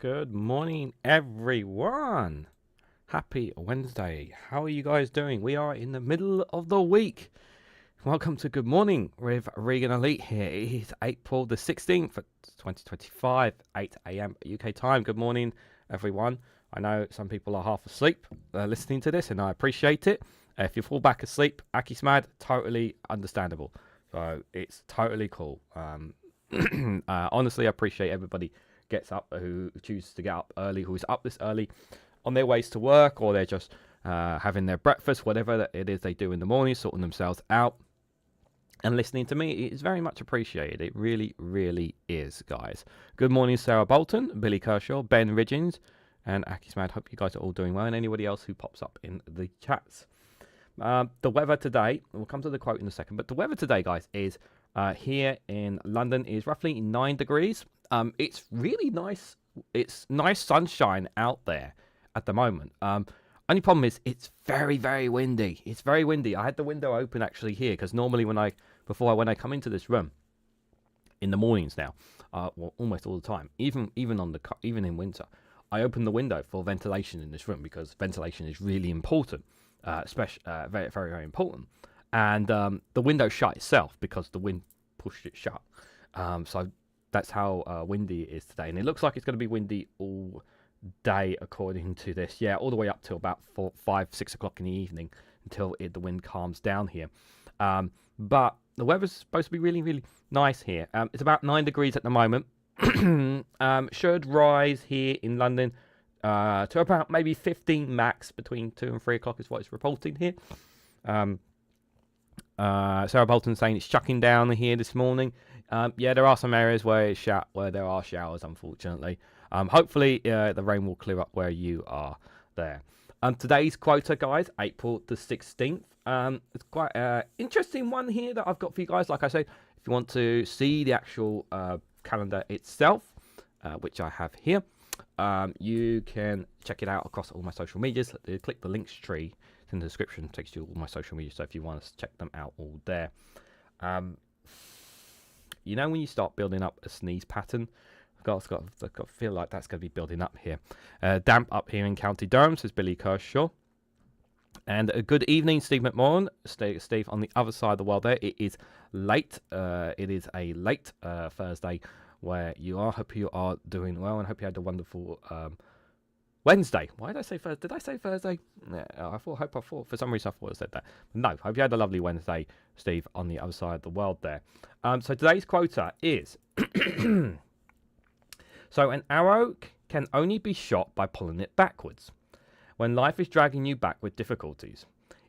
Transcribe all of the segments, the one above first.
Good morning, everyone. Happy Wednesday. How are you guys doing? We are in the middle of the week. Welcome to Good Morning with Reganelite here. It is April the 16th, 2025, 8 a.m. UK time. Good morning, everyone. I know some people are half asleep listening to this, and I appreciate it. If you fall back asleep, Akismad, totally understandable. So it's totally cool. Honestly, I appreciate everybody gets up who chooses to get up early, who's up this early on their ways to work, or they're just having their breakfast, whatever it is they do in the morning, sorting themselves out and listening to me. It's very much appreciated. It really, really is, guys. Good morning, Sarah Bolton, Billy Kershaw, Ben Ridgens, and Akismad. Hope you guys are all doing well, and anybody else who pops up in the chats. The weather today, we'll come to the quote in a second, but the weather today, guys, is here in London is roughly 9 degrees. It's really nice. It's nice sunshine out there at the moment. Only problem is it's very, very windy. It's very windy. I had the window open actually here because normally when I come into this room in the mornings now, well, almost all the time, even in winter, I open the window for ventilation in this room because ventilation is really important, especially very, very, very important. And the window shut itself because the wind pushed it shut. So that's how windy it is today. And it looks like it's going to be windy all day according to this. Yeah, all the way up till about 4, 5, 6 o'clock in the evening until the wind calms down here. But the weather's supposed to be really, really nice here. It's about 9 degrees at the moment. Should rise here in London to about maybe 15 max between 2 and 3 o'clock is what it's reporting here. Sarah Bolton saying it's chucking down here this morning. Yeah, there are some areas where there are showers, unfortunately. Hopefully, the rain will clear up where you are there. Today's quota, guys, April the 16th. It's quite an interesting one here that I've got for you guys. Like I said, if you want to see the actual calendar itself, which I have here, you can check it out across all my social medias. Click the links tree. It's in the description. It takes you to all my social media. So if you want to check them out all there. You know when you start building up a sneeze pattern? I've got to feel like that's going to be building up here. Damp up here in County Durham, says Billy Kershaw. And a good evening, Steve McMahon. Steve, on the other side of the world there. It is late. It is a late Thursday where you are. Hope you are doing well and hope you had a wonderful Wednesday. Why did I say Thursday? Did I say Thursday? Yeah, I thought for some reason I thought I said that. No, hope you had a lovely Wednesday, Steve, on the other side of the world there. So today's quota is so an arrow can only be shot by pulling it backwards. When life is dragging you back with difficulties,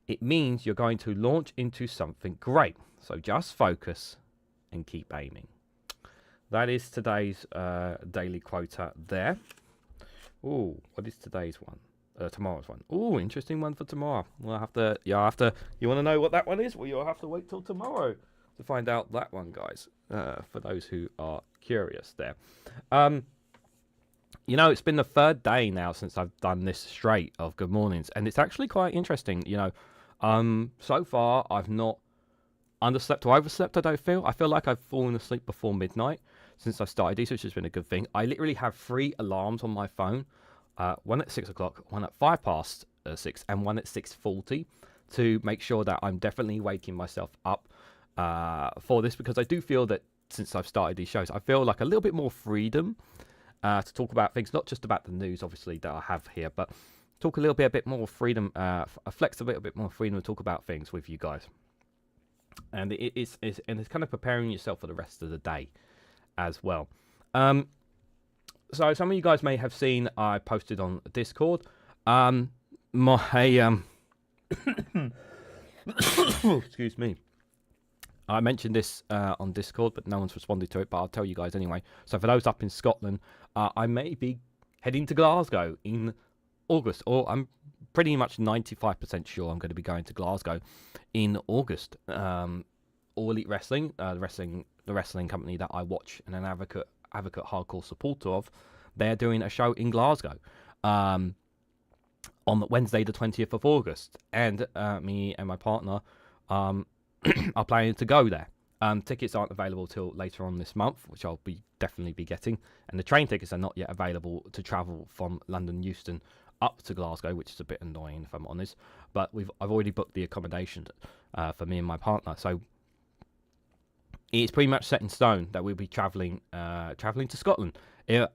it means you're going to launch into something great. So just focus and keep aiming. That is today's daily quota there. Oh, what is today's one? Tomorrow's one. Oh, interesting one for tomorrow. We'll have to. You want to know what that one is? Well, you'll have to wait till tomorrow to find out that one, guys. For those who are curious, there. You know, it's been the 3rd day now since I've done this straight of Good Mornings, and it's actually quite interesting. You know, so far I've not underslept or overslept. I don't feel. I feel like I've fallen asleep before midnight since I started these, which has been a good thing. I literally have 3 alarms on my phone. One at 6 o'clock, one at 5 past 6, and one at 6:40 to make sure that I'm definitely waking myself up for this, because I do feel that since I've started these shows, I feel like a little bit more freedom to talk about things, not just about the news, obviously, that I have here, but talk a bit more freedom, flex a little bit more freedom to talk about things with you guys. And it's kind of preparing yourself for the rest of the day as well. So some of you guys may have seen I posted on Discord my excuse me. I mentioned this on Discord, but no one's responded to it, but I'll tell you guys anyway. So for those up in Scotland, I may be heading to Glasgow in August, or I'm pretty much 95% sure I'm going to be going to Glasgow in August. All Elite Wrestling, the wrestling company that I watch and an advocate hardcore supporter of, they're doing a show in Glasgow on Wednesday the 20th of August, and me and my partner are planning to go there. Tickets aren't available till later on this month, which I'll definitely be getting. And the train tickets are not yet available to travel from London Euston up to Glasgow, which is a bit annoying if I'm honest. But I've already booked the accommodation for me and my partner, so it's pretty much set in stone that we'll be travelling to Scotland.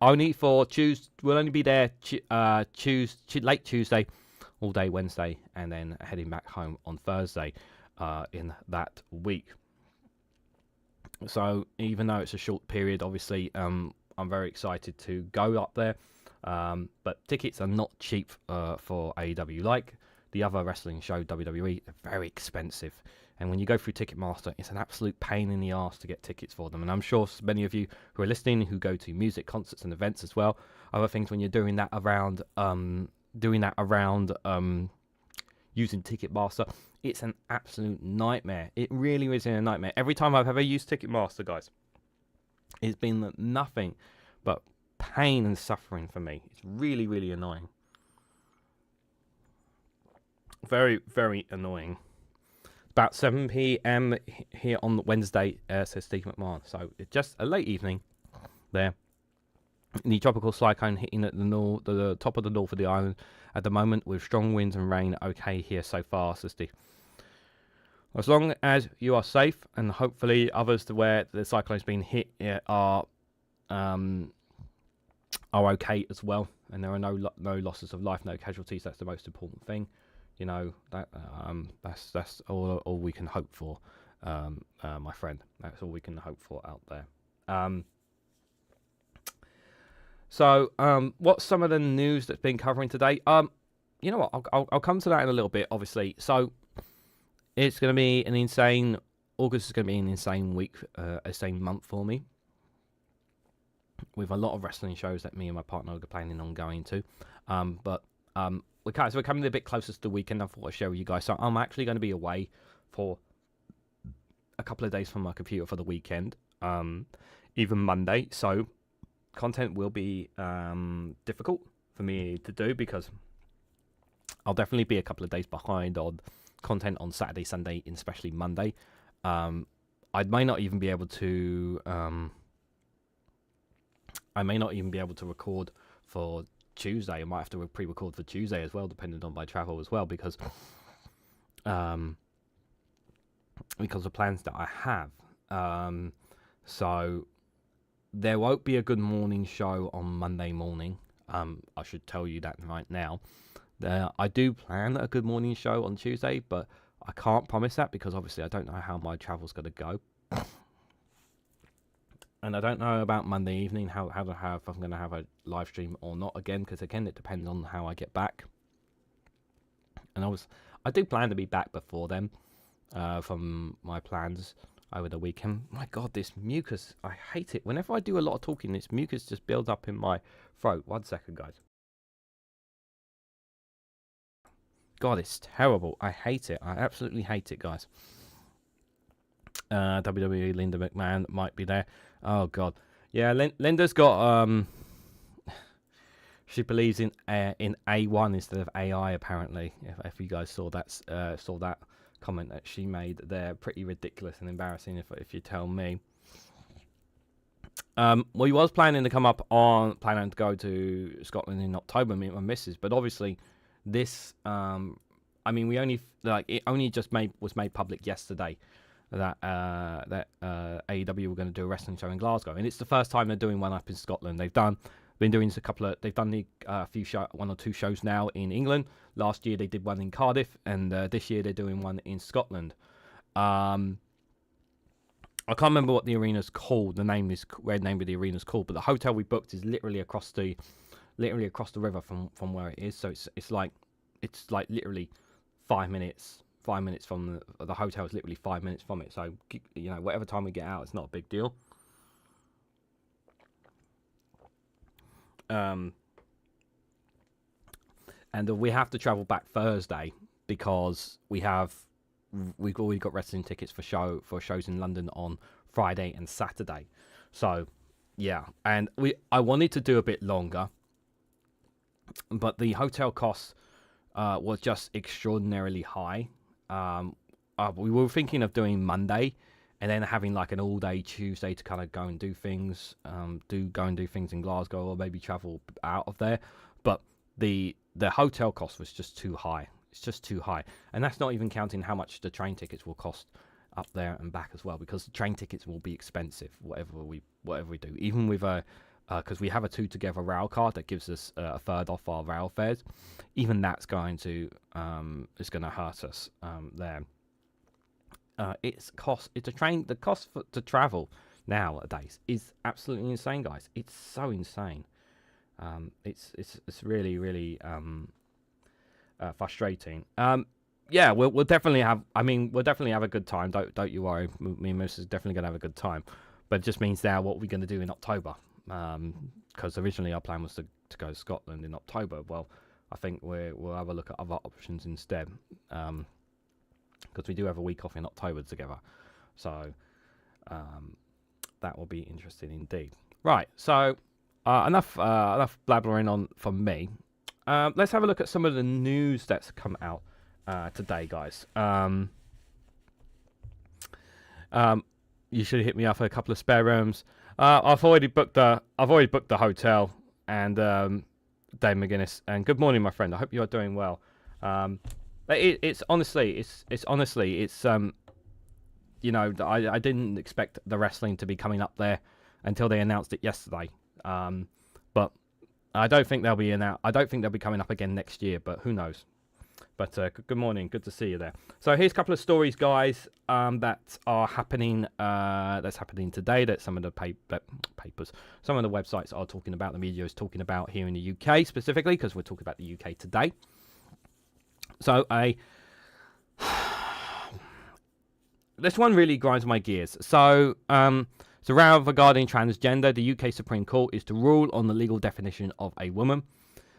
Only for Tuesday. We'll only be there late Tuesday, all day Wednesday, and then heading back home on Thursday in that week. So even though it's a short period, obviously, I'm very excited to go up there. But tickets are not cheap for AEW. Like the other wrestling show, WWE, they're very expensive. And when you go through Ticketmaster, it's an absolute pain in the arse to get tickets for them. And I'm sure many of you who are listening, who go to music concerts and events as well, other things when you're doing that around using Ticketmaster, it's an absolute nightmare. It really is a nightmare. Every time I've ever used Ticketmaster, guys, it's been nothing but pain and suffering for me. It's really, really annoying. Very, very annoying. About 7 p.m. here on Wednesday, says Steve McMahon. So it's just a late evening there. The tropical cyclone hitting at the top of the north of the island at the moment with strong winds and rain. Okay here so far, says Steve. As long as you are safe, and hopefully others to where the cyclone's been hit are okay as well, and there are no losses of life, no casualties. That's the most important thing. You know, that's all we can hope for, my friend. That's all we can hope for out there. So what's some of the news that's been covering today? You know what? I'll come to that in a little bit, obviously. So it's going to be an insane. August is going to be an insane week, a insane month for me, with a lot of wrestling shows that me and my partner are planning on going to. We're coming a bit closer to the weekend. I thought I'd share with you guys. So I'm actually going to be away for a couple of days from my computer for the weekend, even Monday. So content will be difficult for me to do because I'll definitely be a couple of days behind on content on Saturday, Sunday, and especially Monday. I may not even be able to. I may not even be able to record for Tuesday. I might have to pre-record for Tuesday as well, depending on my travel as well, because of plans that I have. So there won't be a good morning show on Monday morning. I should tell you that right now. I do plan a good morning show on Tuesday, but I can't promise that because obviously I don't know how my travel's going to go. And I don't know about Monday evening, if I'm going to have a live stream or not again, because again, it depends on how I get back. And I do plan to be back before then, from my plans over the weekend. My God, this mucus, I hate it. Whenever I do a lot of talking, this mucus just builds up in my throat. 1 second, guys. God, it's terrible. I hate it. I absolutely hate it, guys. WWE Linda McMahon might be there. Oh God, yeah. Linda's got she believes in A1 instead of AI. Apparently, if you guys saw that comment that she made there, pretty ridiculous and embarrassing. If you tell me. We was planning to go to Scotland in October, me and my missus, but obviously this I mean it only just was made public yesterday that AEW were going to do a wrestling show in Glasgow, and it's the first time they're doing one up in Scotland. They've done one or two shows now in England. Last year they did one in Cardiff, and this year they're doing one in Scotland. I can't remember what the arena's called. The name of the arena's called, but the hotel we booked is literally across the river from where it is. So it's like literally 5 minutes. 5 minutes from the hotel is literally 5 minutes from it. So, you know, whatever time we get out, it's not a big deal. And we have to travel back Thursday because we've already got wrestling tickets for shows in London on Friday and Saturday. So, yeah, and I wanted to do a bit longer, but the hotel costs was just extraordinarily high. We were thinking of doing Monday and then having like an all-day Tuesday to kind of go and do things, do things in Glasgow, or maybe travel out of there. But the hotel cost was just too high. It's just too high, and that's not even counting how much the train tickets will cost up there and back as well, because the train tickets will be expensive whatever we do, even with a because we have a 2 together rail card that gives us a third off our rail fares. Even that's going to hurt us there. It's a train. The cost to travel nowadays is absolutely insane, guys. It's so insane. It's really frustrating. Yeah, we'll definitely have. I mean, we'll definitely have a good time. Don't you worry. Me and Moose is definitely gonna have a good time. But it just means now what we're gonna do in October. Because originally our plan was to go to Scotland in October. Well, I think we'll have a look at other options instead. Because we do have a week off in October together, so that will be interesting indeed. Right, so enough blabbering on from me. Let's have a look at some of the news that's come out today, guys. You should hit me up for a couple of spare rooms. I've already booked the hotel, and Dave McGuinness. And good morning, my friend. I hope you are doing well. It's honestly, you know, I didn't expect the wrestling to be coming up there until they announced it yesterday. But I don't think they'll be coming up again next year. But who knows? But good morning, good to see you there. So here's a couple of stories, guys, that are happening. That's happening today. That some of the papers, some of the websites are talking about. The media is talking about here in the UK specifically, because we're talking about the UK today. So this one really grinds my gears. So row regarding transgender. The UK Supreme Court is to rule on the legal definition of a woman.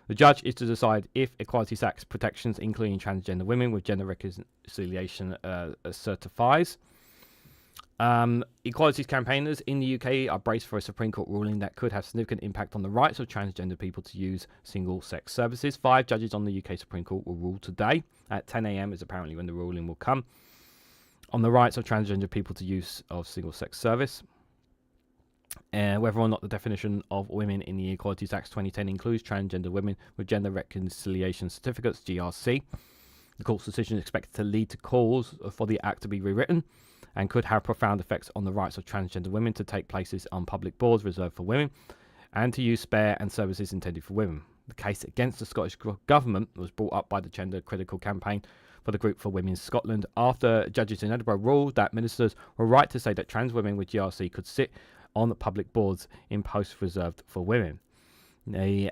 The judge is to decide if Equality Act's protections, including transgender women with gender reconciliation, certifies. Equalities campaigners in the UK are braced for a Supreme Court ruling that could have significant impact on the rights of transgender people to use single-sex services. 5 judges on the UK Supreme Court will rule today at 10 a.m. is apparently when the ruling will come on the rights of transgender people to use of single-sex service. Whether or not the definition of women in the Equalities Act 2010 includes transgender women with gender reconciliation certificates, GRC. The court's decision is expected to lead to calls for the act to be rewritten and could have profound effects on the rights of transgender women to take places on public boards reserved for women and to use spare and services intended for women. The case against the Scottish Government was brought up by the Gender Critical Campaign for the Group for Women's Scotland after judges in Edinburgh ruled that ministers were right to say that trans women with GRC could sit on the public boards in posts reserved for women. They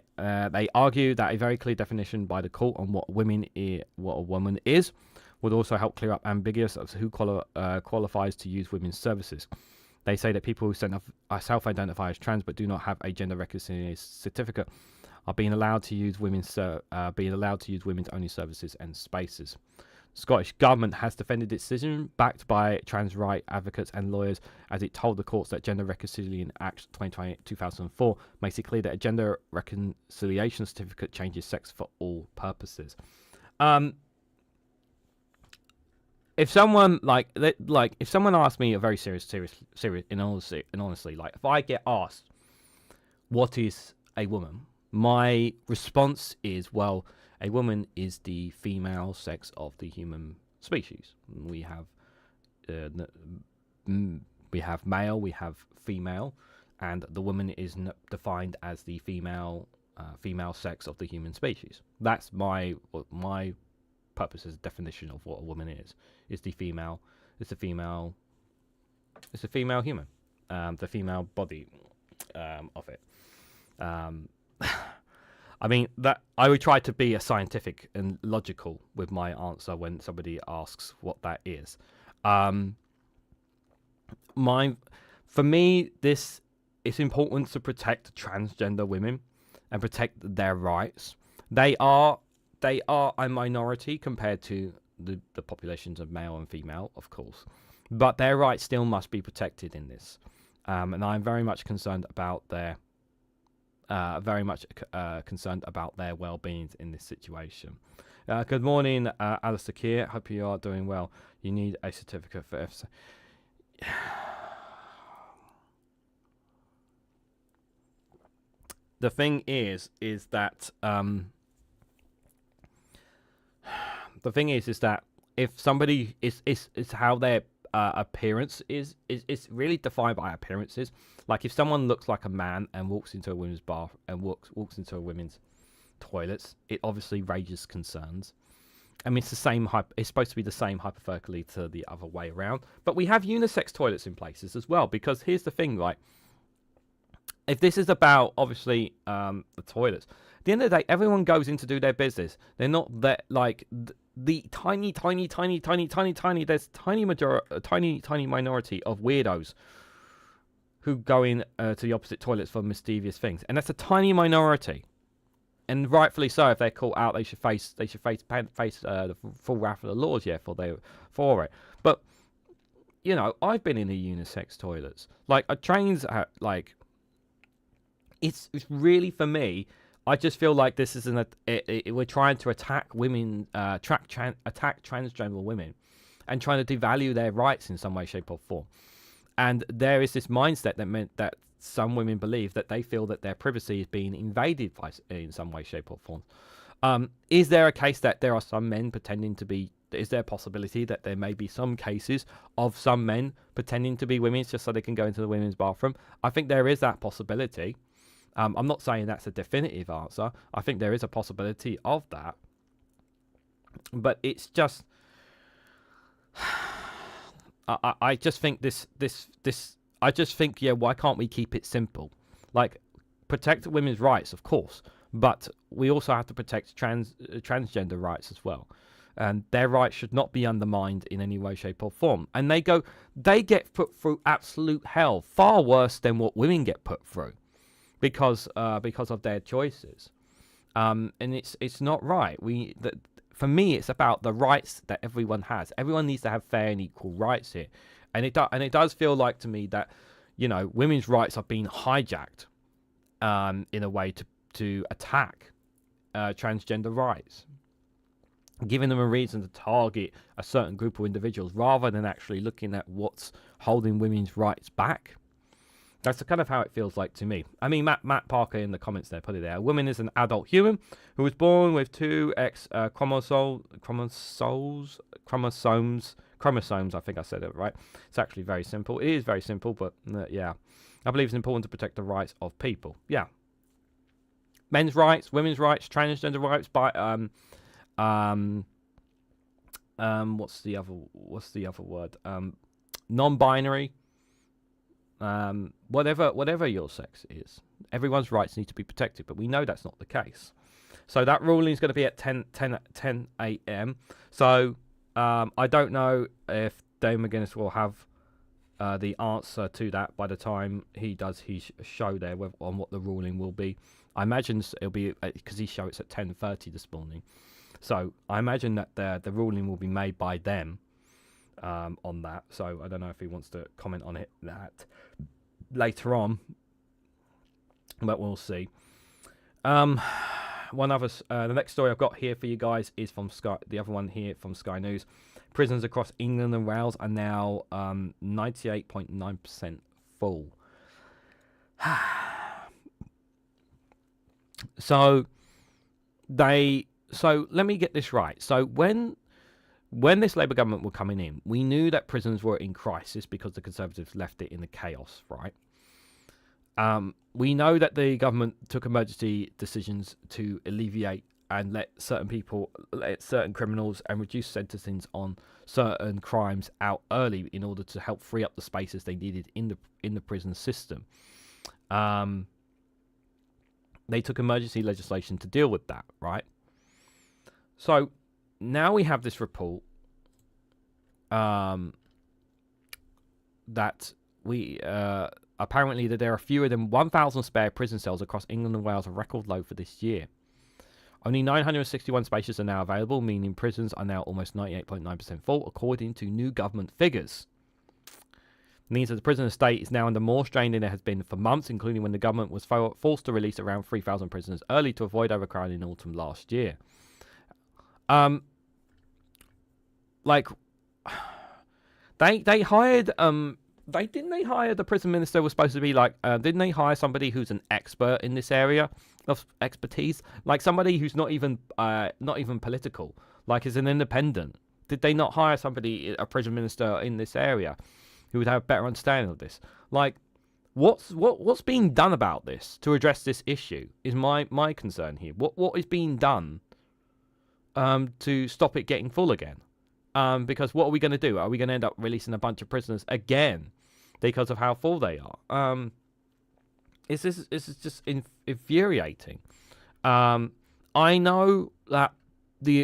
argue that a very clear definition by the court on what a woman is would also help clear up ambiguous as who qualifies to use women's services. They say that people who self-identify as trans but do not have a gender reconciliation certificate are being allowed to use women's only services and spaces. Scottish Government has defended its decision, backed by trans right advocates and lawyers, as it told the courts that Gender Reconciliation Act 2004 makes it clear that a gender reconciliation certificate changes sex for all purposes. If someone if someone asks me a very serious, in honestly, like if I get asked what is a woman, my response is, well, a woman is the female sex of the human species. We have male, we have female, and the woman is defined as the female sex of the human species. That's my purpose's definition of what a woman is. It's the female human, the female body of it. I mean, that I would try to be scientific and logical with my answer when somebody asks what that is. For me, it's important to protect transgender women and protect their rights. They are a minority compared to the populations of male and female, of course, but their rights still must be protected in this. And I'm very much concerned about their well-being in this situation. Good morning, Alistair Keir. Hope you are doing well. You need a certificate for FSA. the thing is that if somebody is how their appearance is really defined by appearances. Like if someone looks like a man and walks into a women's bath and walks into a women's toilets, it obviously raises concerns. I mean, it's the same. It's supposed to be the same hypothetically to the other way around. But we have unisex toilets in places as well, because here's the thing, right? If this is about obviously the toilets, at the end of the day, everyone goes in to do their business. They're not that like the tiny. There's tiny minority of weirdos who go in to the opposite toilets for mischievous things, and that's a tiny minority. And rightfully so. If they're caught out, they should face the full wrath of the laws. Yeah, for it. But you know, I've been in the unisex toilets. Like trains, like it's really, for me. I just feel like this is we're trying to attack women, attack transgender women, and trying to devalue their rights in some way, shape, or form. And there is this mindset that some women believe that they feel that their privacy is being invaded in some way, shape, or form. Is there a case that there are some men pretending to be? Is there a possibility that there may be some cases of some men pretending to be women just so they can go into the women's bathroom? I think there is that possibility. I'm not saying that's a definitive answer. I think there is a possibility of that. But it's just... I just think this... I just think, yeah, why can't we keep it simple? Like, protect women's rights, of course. But we also have to protect transgender rights as well. And their rights should not be undermined in any way, shape, or form. And they get put through absolute hell, far worse than what women get put through. Because of their choices, and it's not right. For me, it's about the rights that everyone has. Everyone needs to have fair and equal rights here, and it does feel like to me that, you know, women's rights are being hijacked, in a way to attack transgender rights, giving them a reason to target a certain group of individuals rather than actually looking at what's holding women's rights back. That's kind of how it feels like to me. I mean, Matt Parker in the comments there put it there. A woman is an adult human who was born with two X chromosomes. I think I said it right. It's actually very simple. It is very simple, but yeah. I believe it's important to protect the rights of people. Yeah. Men's rights, women's rights, transgender rights, what's the other word? Non-binary. Whatever your sex is, everyone's rights need to be protected, but we know that's not the case. So that ruling is going to be at 10 a.m. So I don't know if Dave McGuinness will have the answer to that by the time he does his show there on what the ruling will be. I imagine it'll be, because his show it's at 10:30 this morning. So I imagine that the ruling will be made by them. On that, so I don't know if he wants to comment on that later on, but we'll see. The next story I've got here for you guys is from Sky. The other one here from Sky News. Prisons across England and Wales are now 98.9% full. So let me get this right. So when this Labour government were coming in, we knew that prisons were in crisis because the Conservatives left it in the chaos, right? We know that the government took emergency decisions to alleviate and let certain criminals and reduce sentencings on certain crimes out early in order to help free up the spaces they needed in the prison system. They took emergency legislation to deal with that, right? So now we have this report that we apparently that there are fewer than 1,000 spare prison cells across England and Wales, a record low for this year. Only 961 spaces are now available, meaning prisons are now almost 98.9% full, according to new government figures. It means that the prison estate is now under more strain than it has been for months, including when the government was forced to release around 3,000 prisoners early to avoid overcrowding in autumn last year. Like, they hired didn't they hire the prison minister was supposed to be like didn't they hire somebody who's an expert in this area of expertise, like somebody who's not even political, like is an independent? Did they not hire somebody, a prison minister in this area, who would have a better understanding of this? Like, what's being done about this to address this issue is my concern here. What is being done to stop it getting full again? Because what are we going to do? Are we going to end up releasing a bunch of prisoners again because of how full they are? This is just infuriating. I know that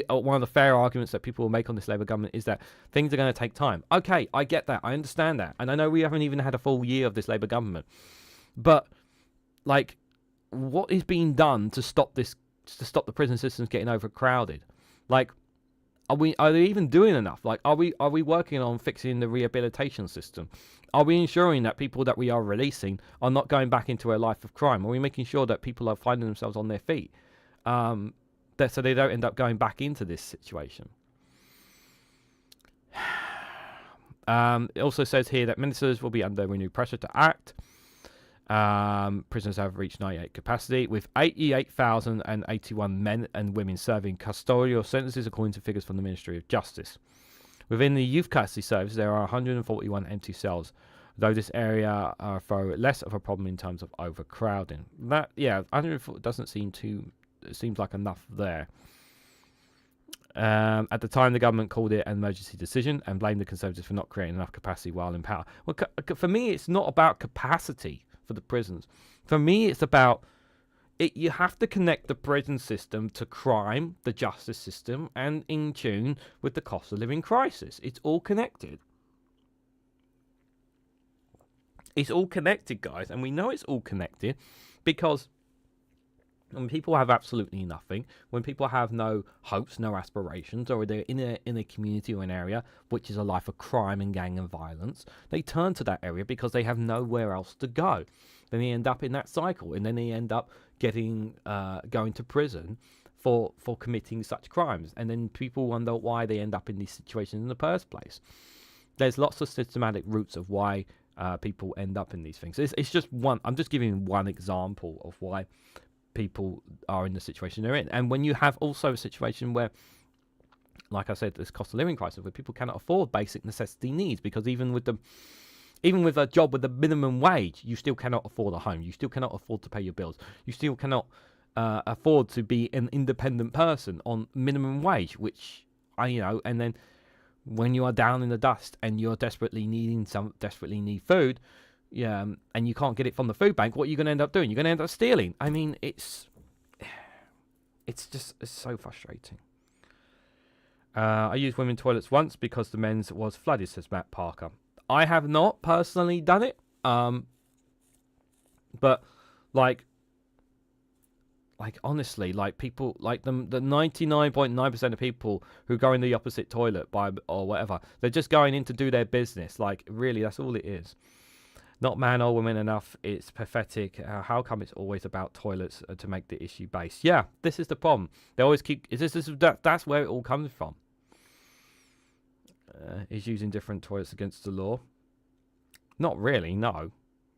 one of the fair arguments that people will make on this Labour government is that things are going to take time. Okay, I get that. I understand that. And I know we haven't even had a full year of this Labour government. But, like, what is being done to stop this, to stop the prison systems getting overcrowded? Like, are they even doing enough? Like, are we working on fixing the rehabilitation system? Are we ensuring that people that we are releasing are not going back into a life of crime? Are we making sure that people are finding themselves on their feet? So they don't end up going back into this situation. It also says here that ministers will be under renewed pressure to act. Prisons have reached 98 capacity, with 88,081 men and women serving custodial sentences, according to figures from the Ministry of Justice. Within the youth custody service, there are 141 empty cells, though this area throw less of a problem in terms of overcrowding. 140 doesn't seem too. It seems like enough there. At the time, the government called it an emergency decision and blamed the Conservatives for not creating enough capacity while in power. Well, for me, it's not about capacity for the prisons. For me, it's about it. You have to connect the prison system to crime, the justice system, and in tune with the cost of living crisis. It's all connected. It's all connected, guys, and we know it's all connected because when people have absolutely nothing, when people have no hopes, no aspirations, or they're in a community or an area which is a life of crime and gang and violence, they turn to that area because they have nowhere else to go. Then they end up in that cycle, and then they end up getting going to prison for committing such crimes. And then people wonder why they end up in these situations in the first place. There's lots of systematic roots of why people end up in these things. It's just one. I'm just giving one example of why people are in the situation they're in. And when you have also a situation where, like I said, this cost of living crisis, where people cannot afford basic necessity needs, because even with a job with a minimum wage, you still cannot afford a home, you still cannot afford to pay your bills, you still cannot afford to be an independent person on minimum wage, which and then when you are down in the dust and you're desperately need food, and you can't get it from the food bank, what are you going to end up doing? You're going to end up stealing. I mean, it's so frustrating. I used women toilets once because the men's was flooded, says Matt Parker. I have not personally done it, but like honestly, like people, like the 99.9% of people who go in the opposite toilet or whatever, they're just going in to do their business. Like, really, that's all it is. Not man or woman enough. It's pathetic. How come it's always about toilets to make the issue based? Yeah, this is the problem. They always keep. That's where it all comes from. Is using different toilets against the law? Not really, no.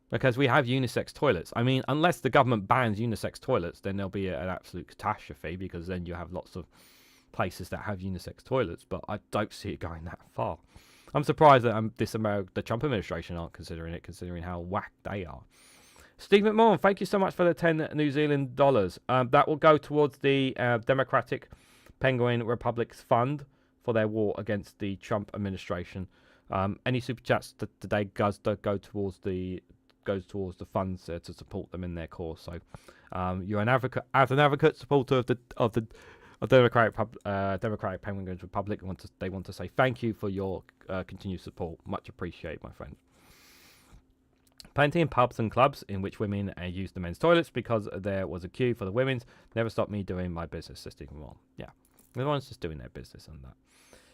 Because we have unisex toilets. I mean, unless the government bans unisex toilets, then there'll be an absolute catastrophe, because then you have lots of places that have unisex toilets. But I don't see it going that far. I'm surprised that the Trump administration aren't considering it, considering how whack they are. Steve McMahon, thank you so much for the 10 New Zealand dollars. That will go towards the Democratic Penguin Republic's fund for their war against the Trump administration. Any super chats today go towards the funds to support them in their cause. So you're an advocate, supporter of the Democratic Penguin Republic. They want to say thank you for your continued support. Much appreciated, my friend. Plenty in pubs and clubs in which women use the men's toilets because there was a queue for the women's. Never stopped me doing my business, says Stephen Wall. Yeah, everyone's just doing their business on that.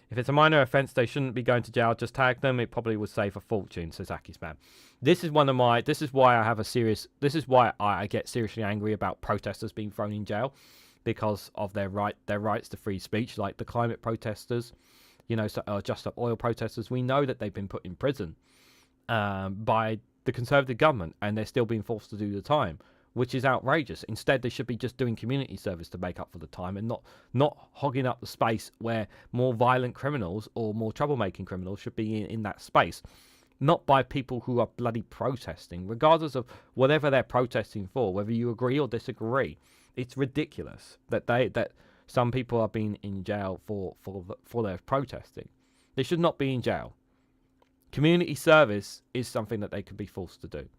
If it's a minor offence, they shouldn't be going to jail. Just tag them. It probably would save a fortune, says Aki's man. This is why I get seriously angry about protesters being thrown in jail, because of their rights to free speech, like the climate protesters, Just Stop Oil protesters. We know that they've been put in prison by the Conservative government, and they're still being forced to do the time, which is outrageous. Instead, they should be just doing community service to make up for the time, and not hogging up the space where more violent criminals or more troublemaking criminals should be in that space. Not by people who are bloody protesting, regardless of whatever they're protesting for, whether you agree or disagree. It's ridiculous that some people are being in jail for their protesting. They should not be in jail. Community service is something that they could be forced to do.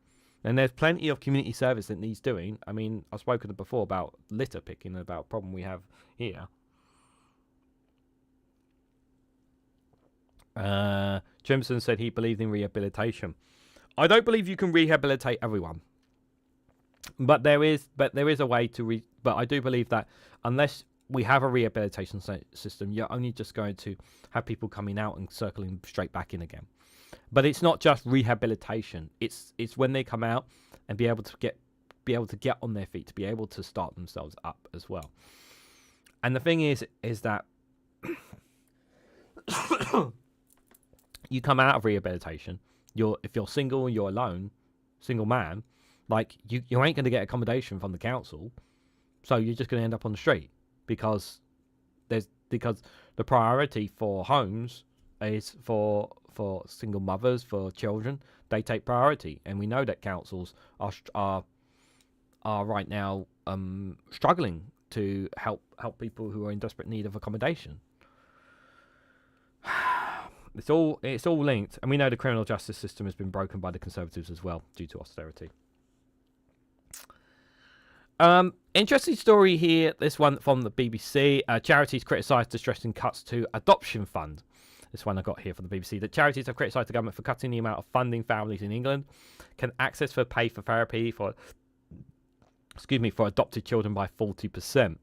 And there's plenty of community service that needs doing. I mean, I've spoken before about litter picking, about a problem we have here. Jimson said he believed in rehabilitation. I don't believe you can rehabilitate everyone. But there is a way to but I do believe that unless we have a rehabilitation system, you're only just going to have people coming out and circling straight back in again. But it's not just rehabilitation. It's when they come out and be able to get on their feet, to be able to start themselves up as well. And the thing is that you come out of rehabilitation, if you're single and you're alone, single man, like you ain't going to get accommodation from the council, so you're just going to end up on the street because the priority for homes is for single mothers, for children. They take priority, and we know that councils are right now struggling to help people who are in desperate need of accommodation. It's all linked, and we know the criminal justice system has been broken by the Conservatives as well due to austerity. Interesting story here. This one from the BBC. Charities criticise distressing cuts to adoption fund. This one I got here from the BBC. That charities have criticised the government for cutting the amount of funding families in England can access for pay for therapy for adopted children by 40%.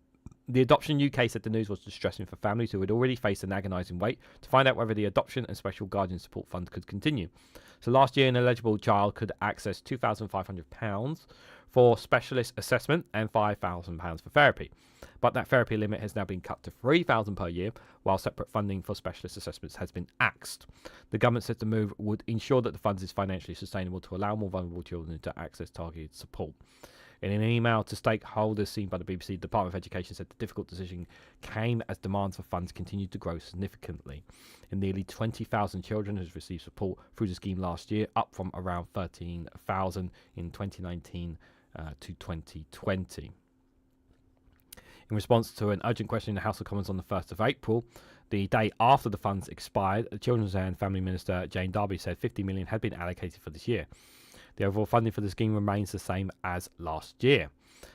The Adoption UK said the news was distressing for families who had already faced an agonising wait to find out whether the Adoption and Special Guardian Support Fund could continue. So last year, an eligible child could access £2,500 for specialist assessment and £5,000 for therapy. But that therapy limit has now been cut to £3,000 per year, while separate funding for specialist assessments has been axed. The government said the move would ensure that the funds is financially sustainable to allow more vulnerable children to access targeted support. In an email to stakeholders seen by the BBC, the Department of Education said the difficult decision came as demands for funds continued to grow significantly. And nearly 20,000 children has received support through the scheme last year, up from around 13,000 in 2019 to 2020. In response to an urgent question in the House of Commons on the 1st of April, the day after the funds expired, Children's and Family Minister Jane Darby said 50 million had been allocated for this year. The overall funding for the scheme remains the same as last year.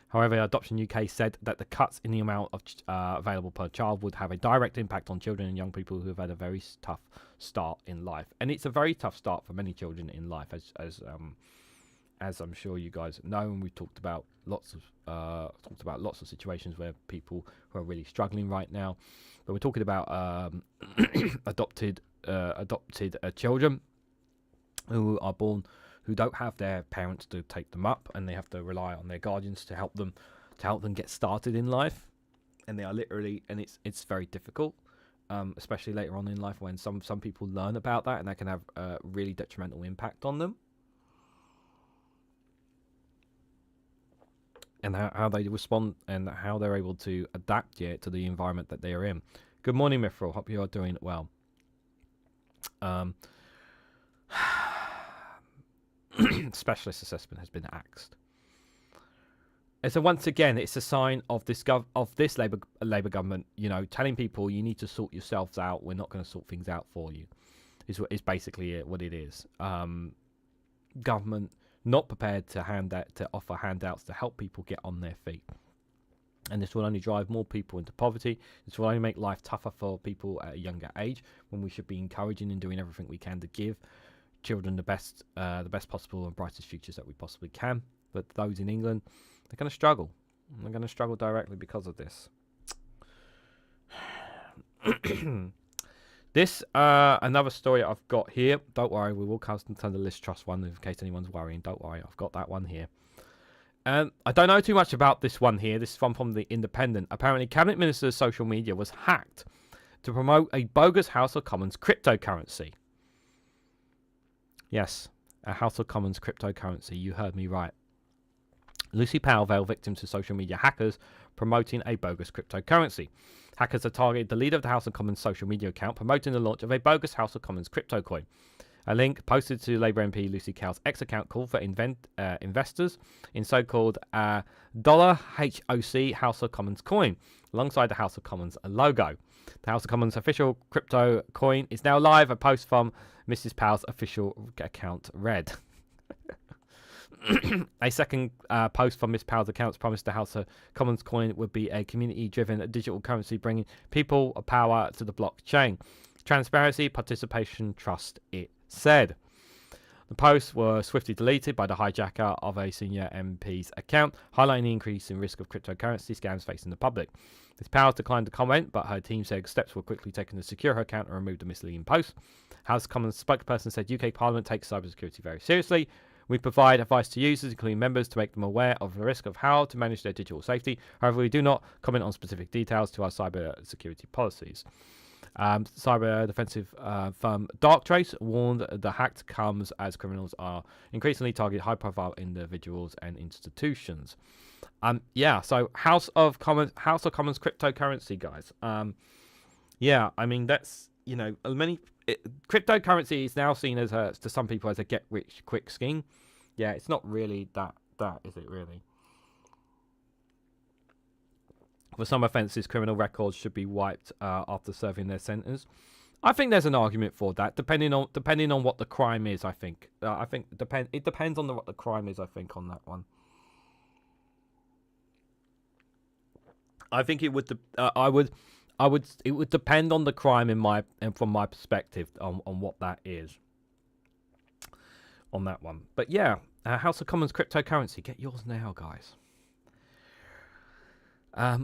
However, Adoption UK said that the cuts in the amount of available per child would have a direct impact on children and young people who have had a very tough start in life. And it's a very tough start for many children in life, as I'm sure you guys know, and we've talked about lots of situations where people who are really struggling right now. But we're talking about adopted children who are born, who don't have their parents to take them up, and they have to rely on their guardians to help them get started in life. And they are literally, and it's very difficult, especially later on in life when some people learn about that, and that can have a really detrimental impact on them. And how they respond and how they're able to adapt to the environment that they are in. Good morning, Mithril. Hope you are doing well. Specialist assessment has been axed. And so once again, it's a sign of this Labour government, telling people you need to sort yourselves out. We're not going to sort things out for you. Is basically what it is. Government not prepared to offer handouts to help people get on their feet. And this will only drive more people into poverty. This will only make life tougher for people at a younger age, when we should be encouraging and doing everything we can to give children the best possible and brightest futures that we possibly can. But those in England, they're going to struggle. They're going to struggle directly because of this. This, another story I've got here. Don't worry, we will come to the Liz Truss one in case anyone's worrying. Don't worry, I've got that one here. I don't know too much about this one here. This is one from The Independent. Apparently, Cabinet Minister's social media was hacked to promote a bogus House of Commons cryptocurrency. Yes, a House of Commons cryptocurrency. You heard me right. Lucy Powell fell victim to social media hackers promoting a bogus cryptocurrency. Hackers have targeted the leader of the House of Commons social media account, promoting the launch of a bogus House of Commons crypto coin. A link posted to Labour MP Lucy Powell's X account called for investors in so-called dollar HOC House of Commons coin, alongside the House of Commons logo. The House of Commons official crypto coin is now live. A post from Mrs. Powell's official account read. A second post from Miss Powell's account promised the House of Commons coin would be a community-driven digital currency bringing people power to the blockchain. Transparency, participation, trust, it said. The posts were swiftly deleted by the hijacker of a senior MP's account, highlighting the increase in risk of cryptocurrency scams facing the public. Ms. Powell declined to comment, but her team said steps were quickly taken to secure her account and remove the misleading post. House of Commons spokesperson said UK Parliament takes cybersecurity very seriously. We provide advice to users, including members, to make them aware of the risk of how to manage their digital safety. However, we do not comment on specific details to our cyber security policies. Cyber defensive firm Darktrace warned the hack comes as criminals are increasingly targeting high-profile individuals and institutions. So House of Commons cryptocurrency, guys. Yeah, I mean that's cryptocurrency is now seen as to some people as a get-rich-quick scheme. Yeah, it's not really that, is it really? For some offences, criminal records should be wiped after serving their sentence. I think there's an argument for that, depending on what the crime is. I think it depends on what the crime is. I think on that one. I think it would. It would depend on the crime from my perspective on what that is. On that one, but yeah, House of Commons cryptocurrency. Get yours now, guys.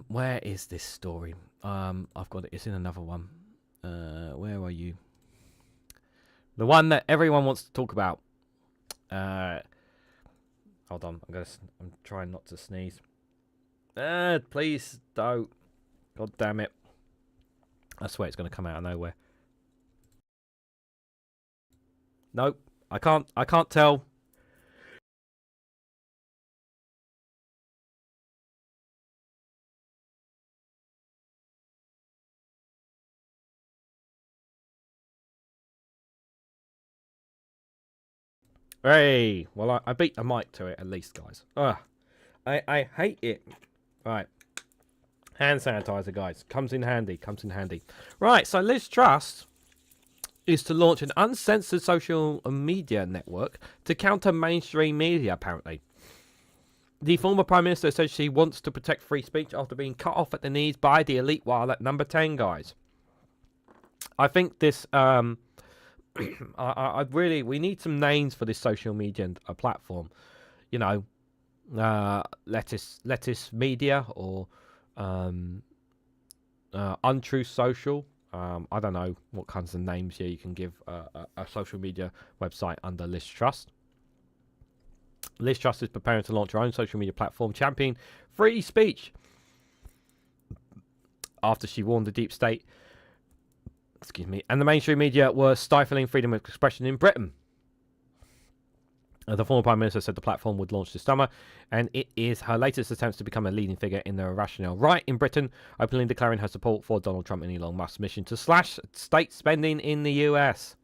Where is this story? I've got it. It's in another one. Where are you? The one that everyone wants to talk about. Hold on. I'm trying not to sneeze. Please don't. God damn it. I swear it's going to come out of nowhere. Nope. I can't tell. Hey, well, I beat the mic to it at least, guys. I hate it. Right. Hand sanitizer, guys. Comes in handy. Right, so Liz Truss is to launch an uncensored social media network to counter mainstream media, apparently. The former Prime Minister says she wants to protect free speech after being cut off at the knees by the elite while at number 10, guys. I think this... we need some names for this social media platform. Lettuce Media or Untruth Social. I don't know what kinds of names here you can give a social media website under Liz Truss. Liz Truss is preparing to launch her own social media platform championing free speech after she warned the deep state and the mainstream media were stifling freedom of expression in Britain. The former Prime Minister said the platform would launch this summer, and it is her latest attempt to become a leading figure in the irrational right in Britain, openly declaring her support for Donald Trump and Elon Musk's mission to slash state spending in the US.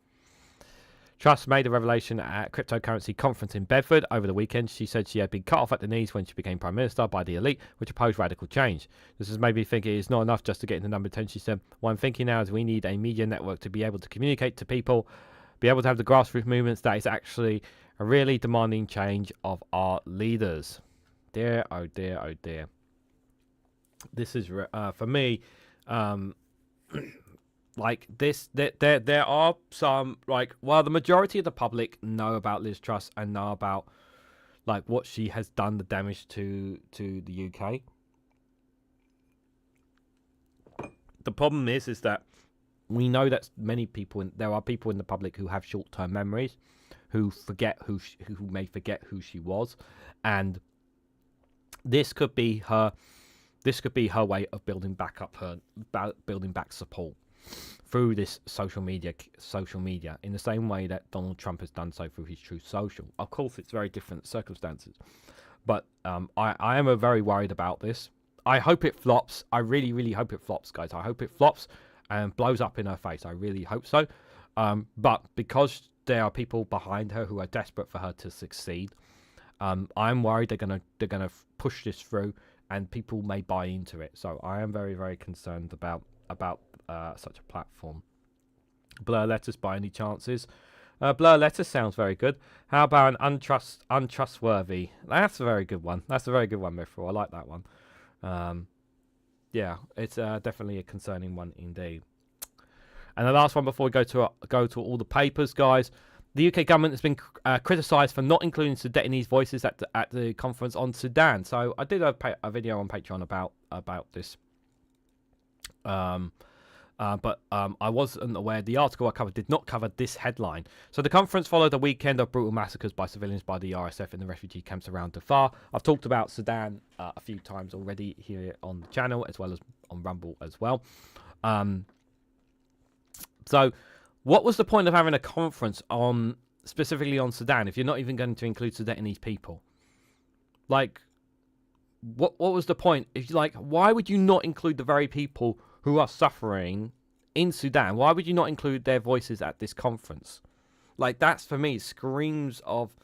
Truss made a revelation at a cryptocurrency conference in Bedford over the weekend. She said she had been cut off at the knees when she became Prime Minister by the elite, which opposed radical change. This has made me think it is not enough just to get into number 10, she said. What I'm thinking now is we need a media network to be able to communicate to people, be able to have the grassroots movements that is actually a really demanding change of our leaders. Dear, oh dear, oh dear. This is, for me, like this, there are some, like, while the majority of the public know about Liz Truss and know about, like, what she has done, the damage to the UK. The problem is that we know that there are people in the public who have short-term memories, who may forget who she was, and this could be her way of building back support through this social media in the same way that Donald Trump has done so through his Truth Social. Of course, it's very different circumstances, but I am very worried about this. I hope it flops. I really, really hope it flops, guys. I hope it flops and blows up in her face. I really hope so. But because there are people behind her who are desperate for her to succeed, I'm worried they're gonna push this through, and people may buy into it. So I am very, very concerned about such a platform. Blur Letters by any chances? Blur Letters sounds very good. How about an untrustworthy? That's a very good one. That's a very good one, Mithril. I like that one. Yeah, it's definitely a concerning one indeed. And the last one before we go to all the papers, guys. The UK government has been criticised for not including Sudanese voices at the conference on Sudan. So I did a video on Patreon about this. But I wasn't aware the article I covered did not cover this headline. So the conference followed a weekend of brutal massacres by civilians by the RSF in the refugee camps around Darfur. I've talked about Sudan a few times already here on the channel, as well as on Rumble as well. So what was the point of having a conference specifically on Sudan if you're not even going to include Sudanese people? Like, what was the point? Why would you not include the very people who are suffering in Sudan? Why would you not include their voices at this conference? Like, that's, for me, screams of,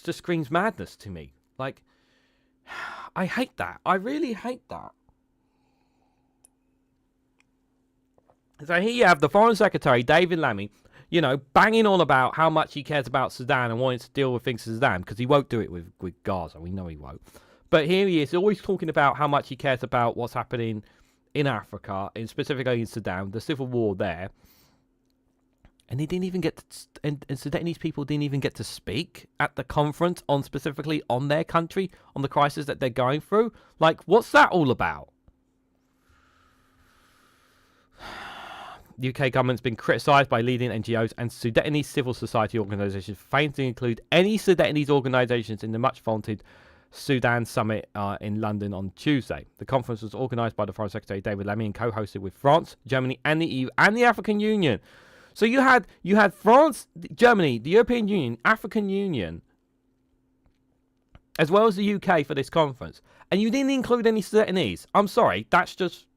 just screams madness to me. Like, I hate that. I really hate that. So here you have the Foreign Secretary, David Lammy, banging on about how much he cares about Sudan and wanting to deal with things in Sudan, because he won't do it with Gaza. We know he won't. But here he is, always talking about how much he cares about what's happening in Africa, specifically in Sudan, the civil war there. And he didn't even get to, and Sudanese people didn't even get to speak at the conference specifically on their country, on the crisis that they're going through. Like, what's that all about? The UK government's been criticised by leading NGOs and Sudanese civil society organisations for failing to include any Sudanese organisations in the much-vaunted Sudan Summit in London on Tuesday. The conference was organised by the Foreign Secretary David Lammy and co-hosted with France, Germany and the EU and the African Union. So you had France, Germany, the European Union, African Union, as well as the UK for this conference, and you didn't include any Sudanese. I'm sorry, that's just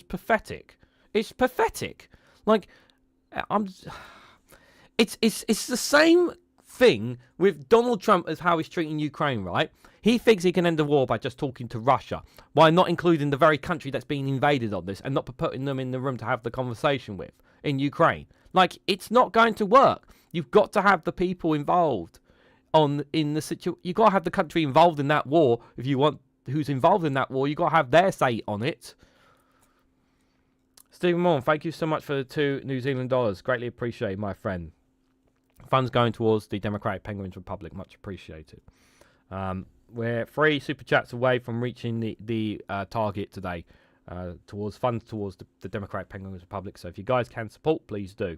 pathetic. It's pathetic. Like, it's the same thing with Donald Trump as how he's treating Ukraine, right? He thinks he can end the war by just talking to Russia, by not including the very country that's being invaded on this and not putting them in the room to have the conversation with in Ukraine. Like, it's not going to work. You've got to have the people involved in the situation. You've got to have the country involved in that war. If you want who's involved in that war, you've got to have their say on it. Stephen Moore, thank you so much for the $2 New Zealand dollars. Greatly appreciated, my friend. Funds going towards the Democratic Penguins Republic. Much appreciated. We're 3 super chats away from reaching the target today towards funds towards the Democratic Penguins Republic. So if you guys can support, please do.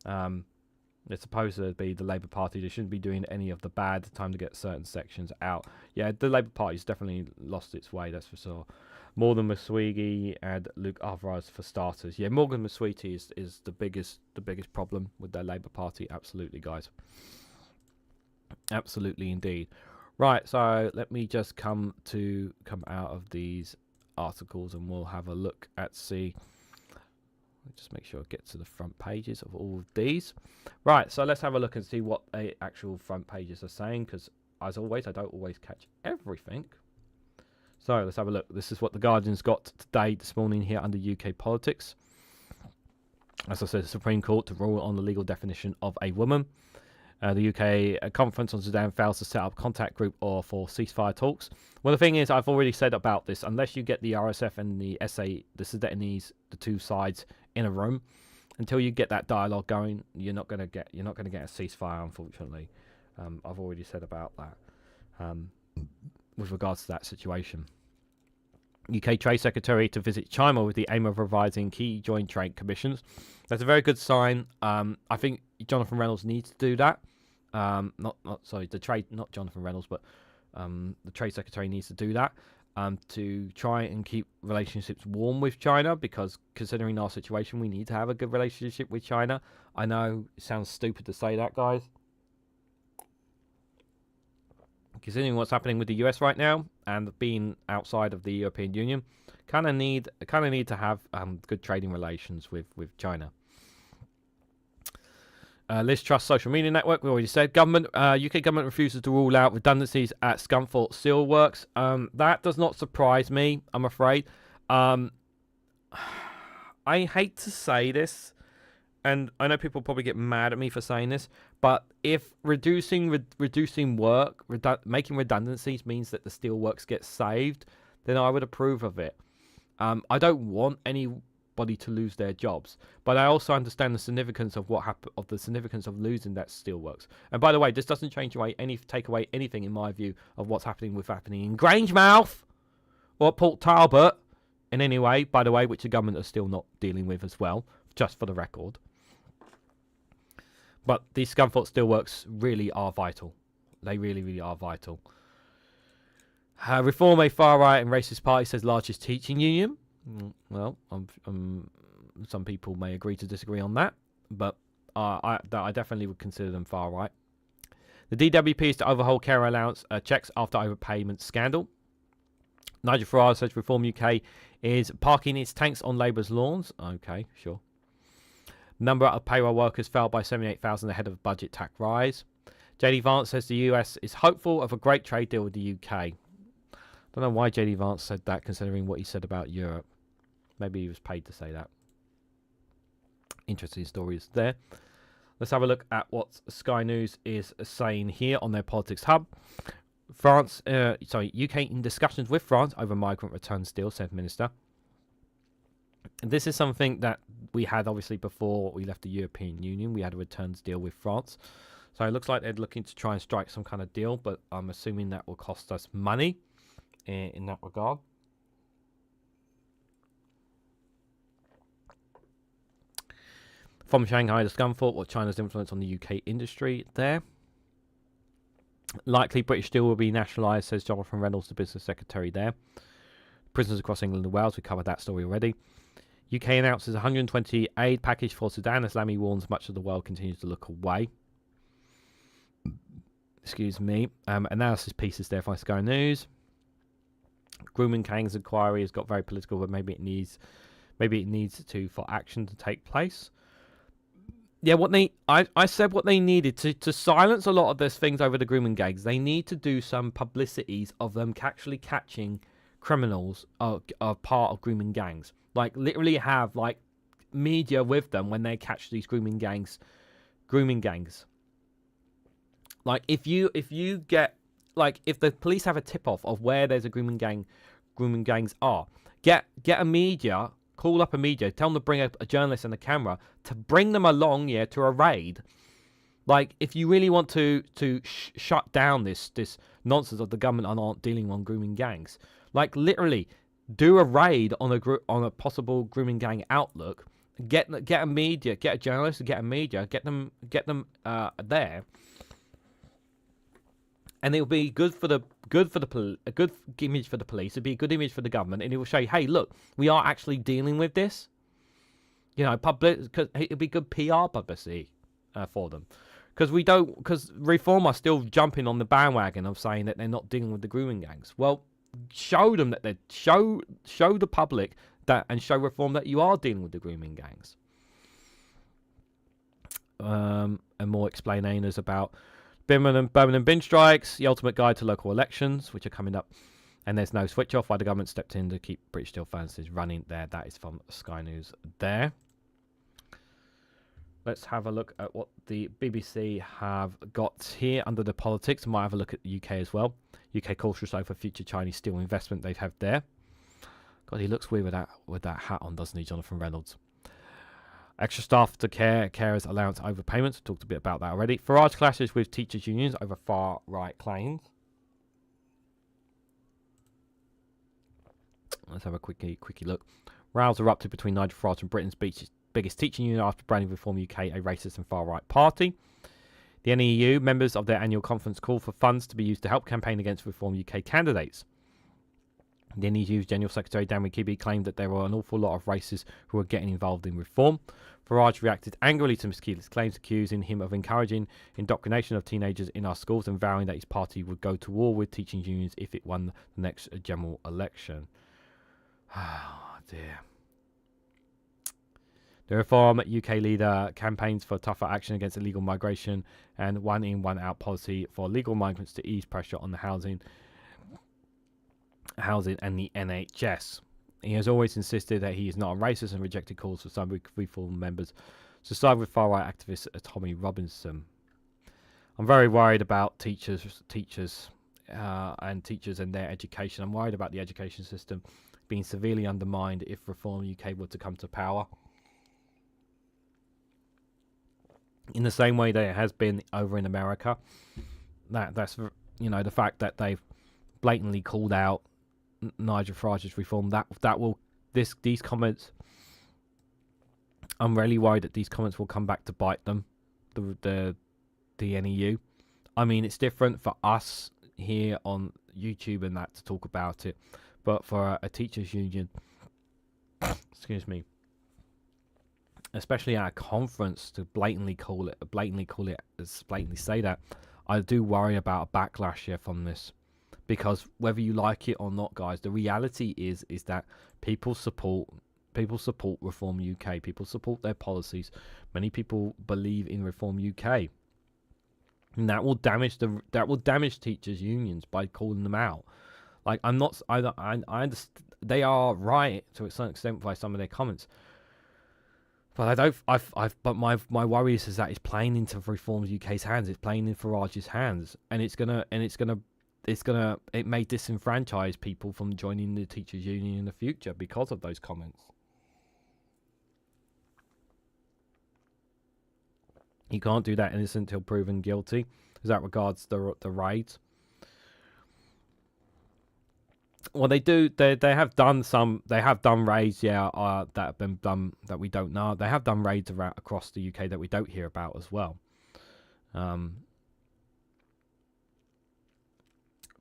It's supposed to be the Labour Party. They shouldn't be doing any of the bad. Time to get certain sections out. Yeah, the Labour Party's definitely lost its way, that's for sure. Morgan Maswigi and Luke Alvarez for starters. Yeah, Morgan Maswigi is the biggest problem with their Labour Party. Absolutely, guys. Absolutely indeed. Right, so let me just come out of these articles and we'll have a look at just make sure I get to the front pages of all of these. Right, so let's have a look and see what the actual front pages are saying, because as always, I don't always catch everything. So let's have a look. This is what the Guardian's got today, this morning here under UK politics. As I said, the Supreme Court to rule on the legal definition of a woman. The UK conference on Sudan fails to set up contact group or for ceasefire talks. Well, the thing is, I've already said about this. Unless you get the RSF and the SA, the Sudanese, the two sides in a room, until you get that dialogue going, you're not going to get a ceasefire. Unfortunately, I've already said about that. With regards to that situation. UK Trade Secretary to visit China with the aim of revising key joint trade commissions. That's a very good sign. I think Jonathan Reynolds needs to do that. Not Jonathan Reynolds, but the Trade Secretary needs to do that. to try and keep relationships warm with China, because considering our situation, we need to have a good relationship with China. I know it sounds stupid to say that, guys. Considering what's happening with the US right now and being outside of the European Union, kind of need to have good trading relations with China. Liz Truss social media network, we already said. Government, UK government refuses to rule out redundancies at Scunthorpe Steelworks. That does not surprise me, I'm afraid. I hate to say this, and I know people probably get mad at me for saying this, but if reducing work, making redundancies means that the steelworks get saved, then I would approve of it. I don't want anybody to lose their jobs, but I also understand the significance of the significance of losing that steelworks. And by the way, this doesn't take away anything in my view of what's happening in Grangemouth or at Port Talbot in any way, by the way, which the government are still not dealing with as well, just for the record. But these Scunthorpe Steelworks really are vital. They really, really are vital. Reform a far-right and racist party, says largest teaching union. Well, some people may agree to disagree on that, but I definitely would consider them far-right. The DWP is to overhaul care allowance checks after overpayment scandal. Nigel Farage says Reform UK is parking its tanks on Labour's lawns. Okay, sure. Number of payroll workers fell by 78,000 ahead of budget tax rise. JD Vance says the US is hopeful of a great trade deal with the UK. Don't know why JD Vance said that, considering what he said about Europe. Maybe he was paid to say that. Interesting stories there. Let's have a look at what Sky News is saying here on their politics hub. UK in discussions with France over migrant returns deal, said Minister. This is something that we had obviously before we left the European Union. We had a returns deal with France. So it looks like they're looking to try and strike some kind of deal, but I'm assuming that will cost us money in that regard. From Shanghai to Scunthorpe, what China's influence on the UK industry there. Likely British Steel will be nationalised, says Jonathan Reynolds, the business secretary there. Prisoners across England and Wales, we covered that story already. UK announces 120 aid package for Sudan as Lamy warns much of the world continues to look away. Excuse me. Analysis pieces there from Sky News. Grooming Kang's inquiry has got very political, but maybe it needs for action to take place. Yeah, I said what they needed to silence a lot of those things over the grooming gangs. They need to do some publicities of them actually catching criminals are part of grooming gangs. Like literally have like media with them when they catch these grooming gangs. Like if the police have a tip off of where there's a grooming gangs are, get a media, call up a media, tell them to bring a journalist and a camera to bring them along, to a raid. Like if you really want to shut down this nonsense of the government aren't dealing on grooming gangs, like literally do a raid on a possible grooming gang outlook. Get a media, get a journalist, get a media, get them there. And it'll be a good image for the police. It'll be a good image for the government, and it will show you, hey, look, we are actually dealing with this. Because it'll be good PR publicity for them. Because Reform are still jumping on the bandwagon of saying that they're not dealing with the grooming gangs. Well, show them that show the public that, and show Reform that you are dealing with the grooming gangs. And more explainers about Birmingham bin strikes, the ultimate guide to local elections, which are coming up, and there's no switch off. Why the government stepped in to keep British Steel furnaces running there. That is from Sky News there. Let's have a look at what the BBC have got here under the politics. Might have a look at the UK as well. UK cautious over future Chinese steel investment they've had there. God, he looks weird with that hat on, doesn't he, Jonathan Reynolds? Extra staff to carers allowance overpayments. We talked a bit about that already. Farage clashes with teachers' unions over far-right claims. Let's have a quickie look. Rows erupted between Nigel Farage and Britain's biggest teaching union after branding Reform UK a racist and far-right party. The NEU members of their annual conference call for funds to be used to help campaign against Reform UK candidates. The NEU's General Secretary Dami Kibi claimed that there were an awful lot of racists who were getting involved in reform. Farage reacted angrily to Ms. Keeler's claims, accusing him of encouraging indoctrination of teenagers in our schools and vowing that his party would go to war with teaching unions if it won the next general election. Oh, dear. The Reform UK leader campaigns for tougher action against illegal migration and one in, one out policy for legal migrants to ease pressure on the housing and the NHS. He has always insisted that he is not a racist and rejected calls for some reform members to side with far-right activist Tommy Robinson. I'm very worried about teachers and their education. I'm worried about the education system being severely undermined if Reform UK were to come to power. In the same way that it has been over in America. That's the fact that they've blatantly called out Nigel Farage's reform. These comments, I'm really worried that these comments will come back to bite them, the NEU. I mean, it's different for us here on YouTube and that to talk about it, but for a teachers union, excuse me, especially at a conference, to blatantly say that, I do worry about a backlash here from this. Because whether you like it or not, guys, the reality is that people support Reform UK. People support their policies. Many people believe in Reform UK, and that will damage teachers' unions by calling them out. Like, I understand they are right to a certain extent by some of their comments, but but my worry is that it's playing into Reform UK's hands. It's playing in Farage's hands, and it may disenfranchise people from joining the teachers' union in the future because of those comments. You can't do that innocent until proven guilty, as that regards the raids. Well, they have done raids, that have been done that we don't know. They have done raids around across the UK that we don't hear about as well.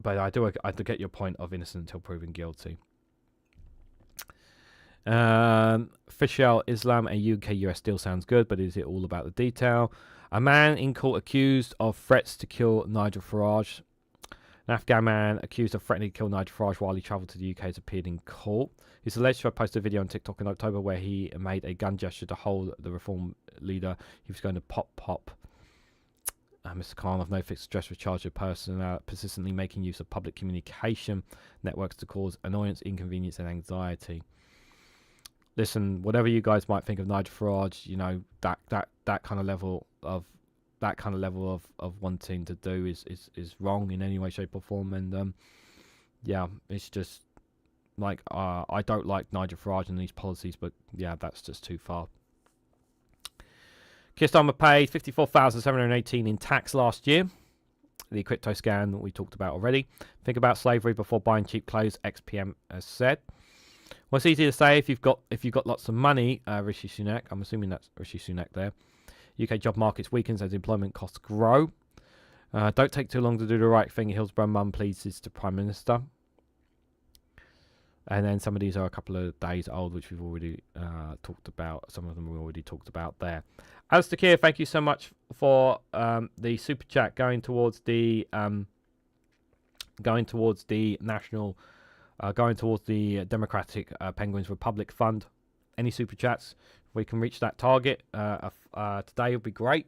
But I do get your point of innocent until proven guilty. Fischel Islam, a UK-US deal sounds good, but is it all about the detail? A man in court accused of threats to kill Nigel Farage. An Afghan man accused of threatening to kill Nigel Farage while he travelled to the UK has appeared in court. He's alleged to have posted a video on TikTok in October where he made a gun gesture to hold the Reform leader. He was going to pop. Mr. Khan of no fixed address was charged with persistently making use of public communication networks to cause annoyance, inconvenience, and anxiety. Listen, whatever you guys might think of Nigel Farage, that kind of level of wanting to do is wrong in any way, shape, or form. And it's just like I don't like Nigel Farage and these policies, but yeah, that's just too far. Keir Starmer paid $54,718 in tax last year. The crypto scam that we talked about already. Think about slavery before buying cheap clothes, ex-PM has said. Well, it's easy to say if you've got lots of money, Rishi Sunak. I'm assuming that's Rishi Sunak there. UK job markets weakens as employment costs grow. Don't take too long to do the right thing. Hillsborough mum pleases to Prime Minister. And then some of these are a couple of days old, which we've already talked about. Some of them we already talked about there. Alistair Keir, thank you so much for the super chat going towards the Democratic Penguins Republic Fund. Any super chats, if we can reach that target today, would be great.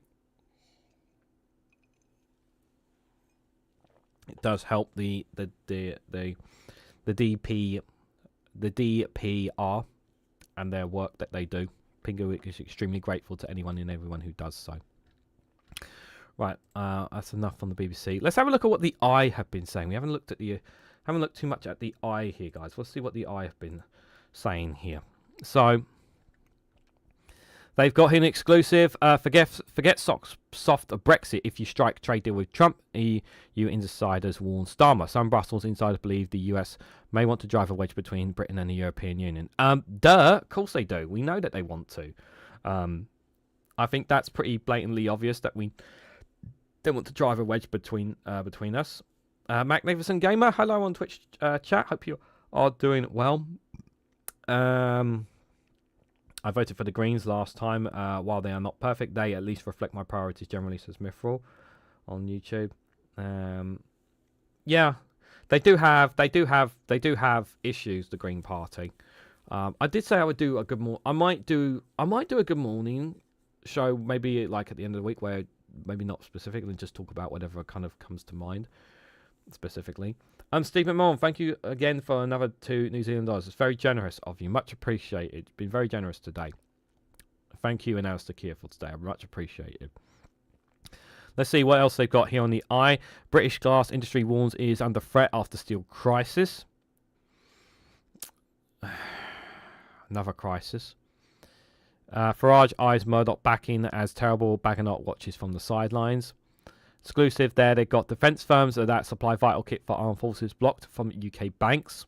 It does help the DPR and their work that they do. Penguin is extremely grateful to anyone and everyone who does so. Right, that's enough on the BBC. Let's have a look at what the I have been saying. We haven't looked too much at the I here, guys. Let's see what the I have been saying here. So they've got here an exclusive. Forget soft Brexit if you strike trade deal with Trump. EU insiders warn Starmer. Some Brussels insiders believe the US may want to drive a wedge between Britain and the European Union. Of course they do. We know that they want to. I think that's pretty blatantly obvious that they want to drive a wedge between us. Magnificent Gamer, hello on Twitch chat. Hope you're are doing well. I voted for the Greens last time. While they are not perfect, they at least reflect my priorities generally, says Mithril on YouTube. Yeah, they do have issues. The Green Party. I did say I would do a good morning. I might do a good morning show, maybe like at the end of the week, where maybe not specifically, just talk about whatever kind of comes to mind specifically. Steve McMahon, thank you again for another $2 New Zealand dollars. It's very generous of you. Much appreciated. It's been very generous today. Thank you, and Alistair Keir, for today. I much appreciated. Let's see what else they've got here on the eye. British glass industry warns it is under threat after steel crisis. Another crisis. Farage eyes Murdoch back in as terrible Baganout watches from the sidelines. Exclusive there, they've got defence firms that supply vital kit for armed forces blocked from UK banks.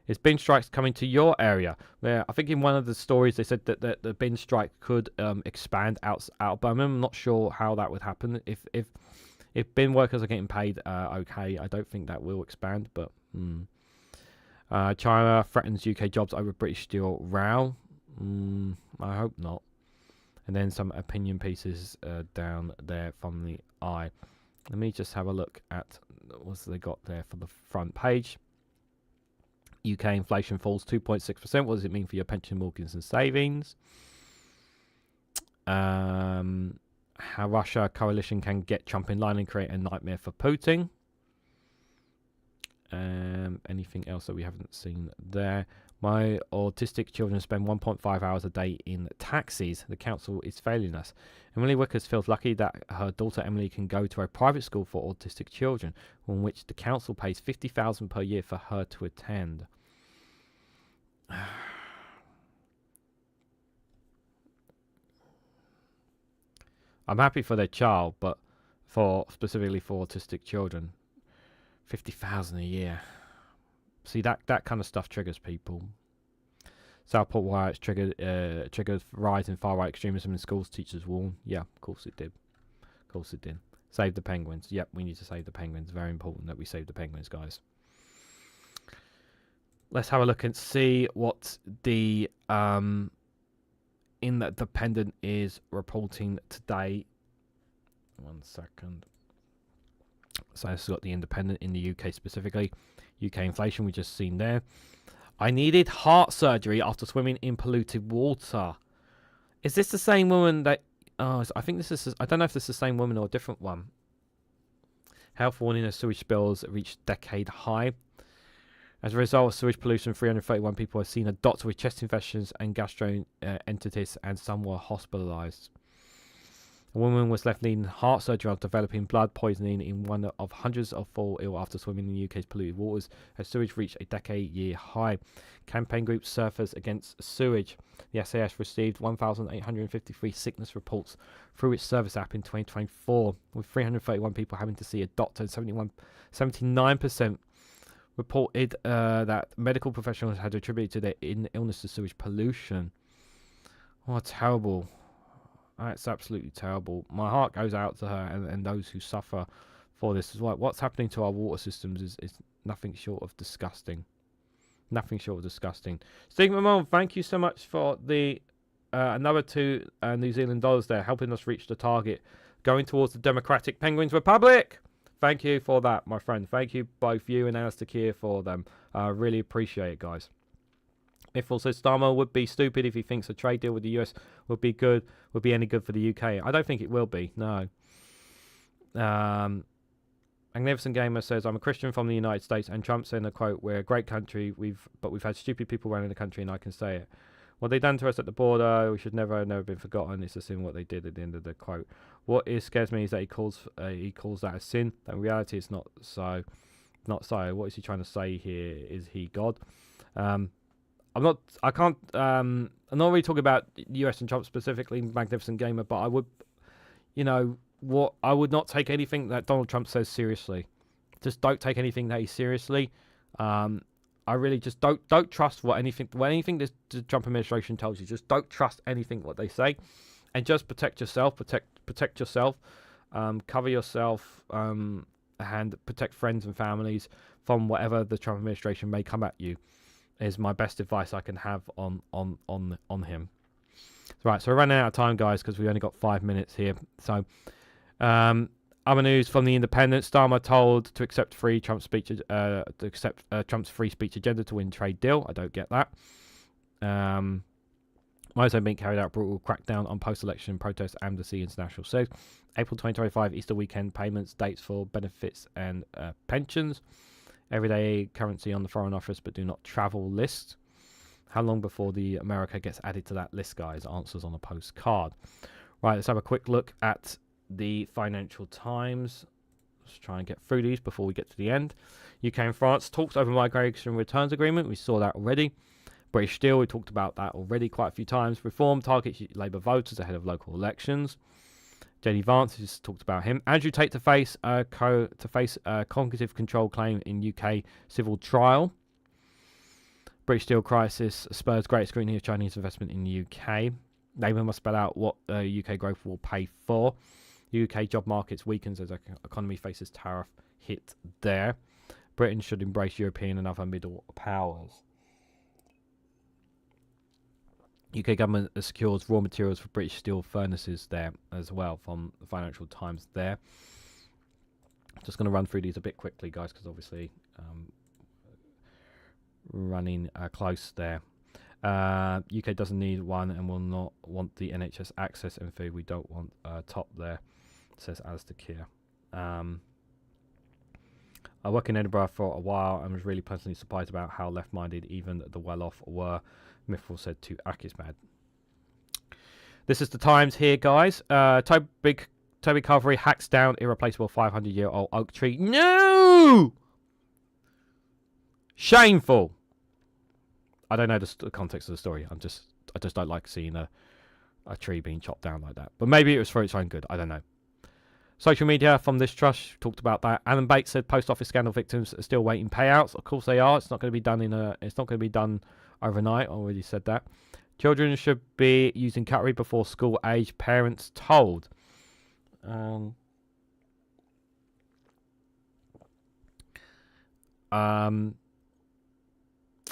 Is bin strikes coming to your area? Where I think in one of the stories they said that the bin strike could expand out of Birmingham. I'm not sure how that would happen. If bin workers are getting paid, okay, I don't think that will expand. But China threatens UK jobs over British steel row. I hope not. And then some opinion pieces down there from the eye. Let me just have a look at what they got there for the front page. UK inflation falls 2.6%. What does it mean for your pension, mortgages and savings? How Russia coalition can get Trump in line and create a nightmare for Putin. Anything else that we haven't seen there? My autistic children spend 1.5 hours a day in taxis. The council is failing us. Emily Wickers feels lucky that her daughter Emily can go to a private school for autistic children, on which the council pays $50,000 per year for her to attend. I'm happy for their child, but specifically for autistic children, $50,000 a year. See, that kind of stuff triggers people. Southport riots triggered rise in far right extremism in schools. Teachers warn. Yeah, of course it did. Of course it did. Save the penguins. Yep, we need to save the penguins. Very important that we save the penguins, guys. Let's have a look and see what the Independent is reporting today. 1 second. So this has got the Independent in the UK specifically. UK inflation we just seen there. I needed heart surgery after swimming in polluted water. Is this the same woman that... Oh, I think this is... I don't know if this is the same woman or a different one. Health warning as sewage spills reached decade high. As a result of sewage pollution, 331 people have seen a doctor with chest infections and gastroenteritis, and some were hospitalised. A woman was left needing heart surgery after developing blood poisoning in one of hundreds of fall ill after swimming in the UK's polluted waters as sewage reached a decade-year high. Campaign group Surfers Against Sewage. The SAS received 1,853 sickness reports through its service app in 2024, with 331 people having to see a doctor, and 79% reported that medical professionals had attributed their illness to sewage pollution. Oh, terrible. That's absolutely terrible. My heart goes out to her and those who suffer for this as well. What's happening to our water systems is nothing short of disgusting. Nothing short of disgusting. Steve McMahon, thank you so much for the another $2 New Zealand dollars there, helping us reach the target, going towards the Democratic Penguins Republic. Thank you for that, my friend. Thank you, both you and Alistair Keir, for them. I really appreciate it, guys. Mithril says Starmer would be stupid if he thinks a trade deal with the US would be any good for the UK. I don't think it will be, no. Magnificent Gamer says, I'm a Christian from the United States, and Trump said in a quote, we're a great country, but we've had stupid people running the country, and I can say it. What they done to us at the border, we should never been forgotten. It's a sin what they did at the end of the quote. What scares me is that he calls that a sin. That in reality it's not so. Not so. What is he trying to say here? Is he God? I'm not really talking about US and Trump specifically, Magnificent Gamer, but I would, I would not take anything that Donald Trump says seriously. Just don't take anything that he's seriously. I really just don't trust anything the Trump administration tells you. Just don't trust anything what they say, and just protect yourself. Protect yourself. Cover yourself. and protect friends and families from whatever the Trump administration may come at you. Is my best advice I can have on him. Right, so we're running out of time, guys, because we only got 5 minutes here. So, other news from the Independent: Starmer told to accept Trump's free speech agenda to win trade deal. I don't get that. Also being carried out brutal crackdown on post-election protests. Amnesty International says April 2025 Easter weekend payments dates for benefits and pensions. Everyday currency on the Foreign Office, but do not travel list. How long before the America gets added to that list, guys? Answers on a postcard. Right, let's have a quick look at the Financial Times. Let's try and get through these before we get to the end. UK and France talks over migration returns agreement. We saw that already. British Steel, we talked about that already quite a few times. Reform targets Labour voters ahead of local elections. JD Vance, we just talked about him. Andrew Tate to face a cognitive control claim in UK civil trial. British Steel crisis spurs great scrutiny of Chinese investment in the UK. Labour must spell out what UK growth will pay for. UK job markets weakens as the economy faces tariff hit there. Britain should embrace European and other middle powers. UK government secures raw materials for British Steel furnaces there as well, from the Financial Times there. Just going to run through these a bit quickly, guys, because obviously running close there. UK doesn't need one and will not want the NHS access info. We don't want top there, says Alistair Keir. I worked in Edinburgh for a while and was really pleasantly surprised about how left-minded even the well-off were, Mithril said to Akismad. This is the Times here, guys. Toby Carvery hacks down irreplaceable 500-year-old oak tree. No! Shameful. I don't know the context of the story. I just don't like seeing a tree being chopped down like that. But maybe it was for its own good. I don't know. Social media from this trust talked about that. Alan Bates said post office scandal victims are still waiting payouts. Of course they are. It's not going to be done It's not going to be done overnight. I already said that. Children should be using cutlery before school age. Parents told.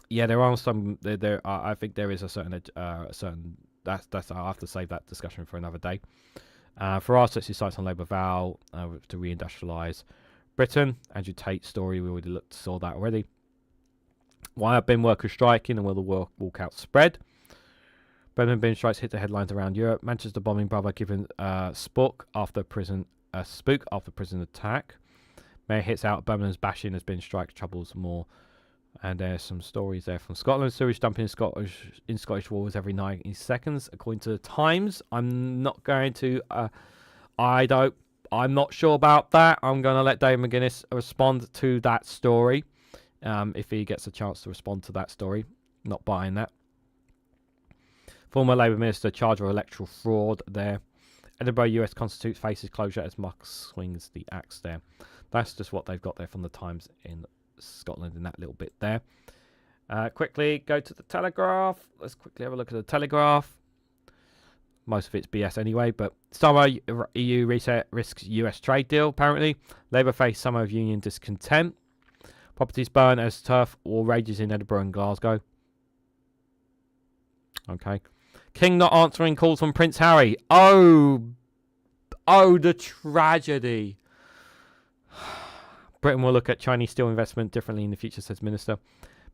Yeah, there are some. I think there is a certain. That's. I'll have to save that discussion for another day. For us, it's sites on Labour vow to reindustrialise Britain. Andrew Tate story, we already saw that already. Why have bin workers striking and will the walkout spread? Birmingham bin strikes hit the headlines around Europe. Manchester bombing brother given spook after prison attack. Mayor hits out Birmingham's bashing as bin strike troubles more. And there's some stories there from Scotland. Sewage dumping in Scottish waters every 90 seconds, according to the Times. I'm not going to. I'm not sure about that. I'm going to let Dave McGuinness respond to that story, if he gets a chance to respond to that story. Not buying that. Former Labour Minister charged with electoral fraud there. Edinburgh US Constitute faces closure as Musk swings the axe there. That's just what they've got there from the Times in Scotland in that little bit there. Quickly go to the Telegraph. Let's quickly have a look at the Telegraph. Most of it's BS anyway, but summer EU reset risks US trade deal, apparently. Labour face summer of union discontent. Properties burn as turf war rages in Edinburgh and Glasgow. Okay. King not answering calls from Prince Harry. Oh, the tragedy. Britain will look at Chinese steel investment differently in the future, says Minister.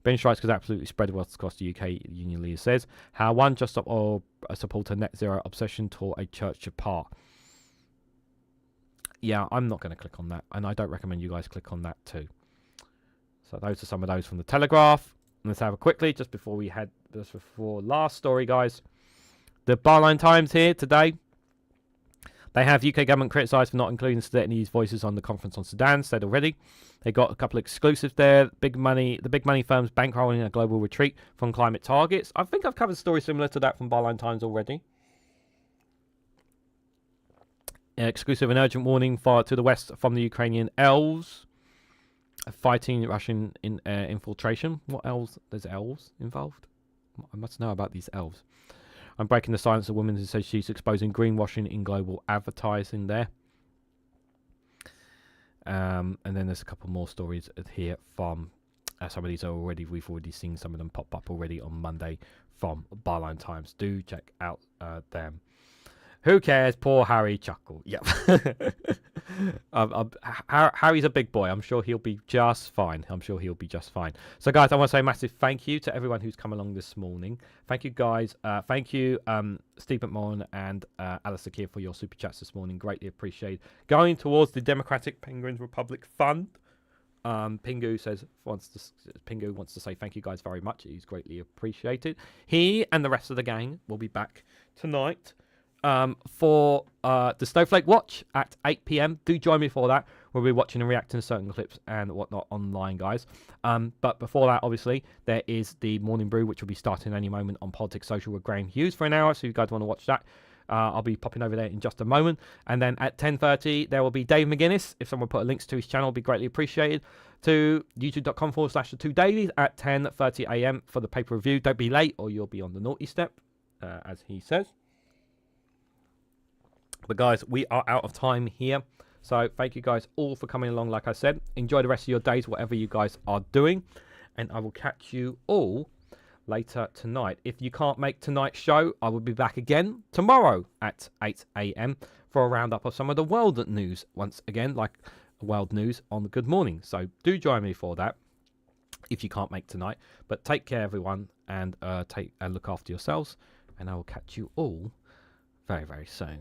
Bin strikes could absolutely spread wealth across the UK, union leader says. How one Just Stop Oil supporter net zero obsession tore a church apart. Yeah, I'm not going to click on that, and I don't recommend you guys click on that too. So those are some of those from the Telegraph. And let's have a quickly, just before last story, guys. The Barline Times here today. They have UK government criticised for not including Sudanese voices on the conference on Sudan, said already. They got a couple of exclusives there. The big money firms bankrolling a global retreat from climate targets. I think I've covered a story similar to that from Barline Times already. Exclusive and urgent warning to the west from the Ukrainian elves. Fighting Russian infiltration. What elves? There's elves involved? I must know about these elves. I'm breaking the silence of women who say she's exposing greenwashing in global advertising there. And then there's a couple more stories here from some of these are already, we've already seen some of them pop up already on Monday from Byline Times. Do check out them. Who cares? Poor Harry chuckle. Yep. Harry's a big boy. I'm sure he'll be just fine. So, guys, I want to say a massive thank you to everyone who's come along this morning. Thank you, guys. Thank you, Steve McMahon and Alistair Keir for your super chats this morning. Greatly appreciated. Going towards the Democratic Penguins Republic Fund. Pingu wants to say thank you guys very much. He's greatly appreciated. He and the rest of the gang will be back tonight for the Snowflake Watch at 8 p.m. Do join me for that. We'll be watching and reacting to certain clips and whatnot online, guys. But before that, obviously, there is the Morning Brew, which will be starting any moment on Politics Social with Graham Hughes for an hour. So if you guys want to watch that, I'll be popping over there in just a moment. And then at 10:30, there will be Dave McGuinness. If someone put links to his channel, it'd be greatly appreciated. To youtube.com/the2dailies at 10:30 a.m. for the paper review. Don't be late or you'll be on the naughty step, as he says. But guys, we are out of time here. So thank you guys all for coming along. Like I said, enjoy the rest of your days, whatever you guys are doing. And I will catch you all later tonight. If you can't make tonight's show, I will be back again tomorrow at 8 a.m. for a roundup of some of the world news. Once again, like world news on the Good Morning. So do join me for that if you can't make tonight. But take care, everyone, and look after yourselves. And I will catch you all very, very soon.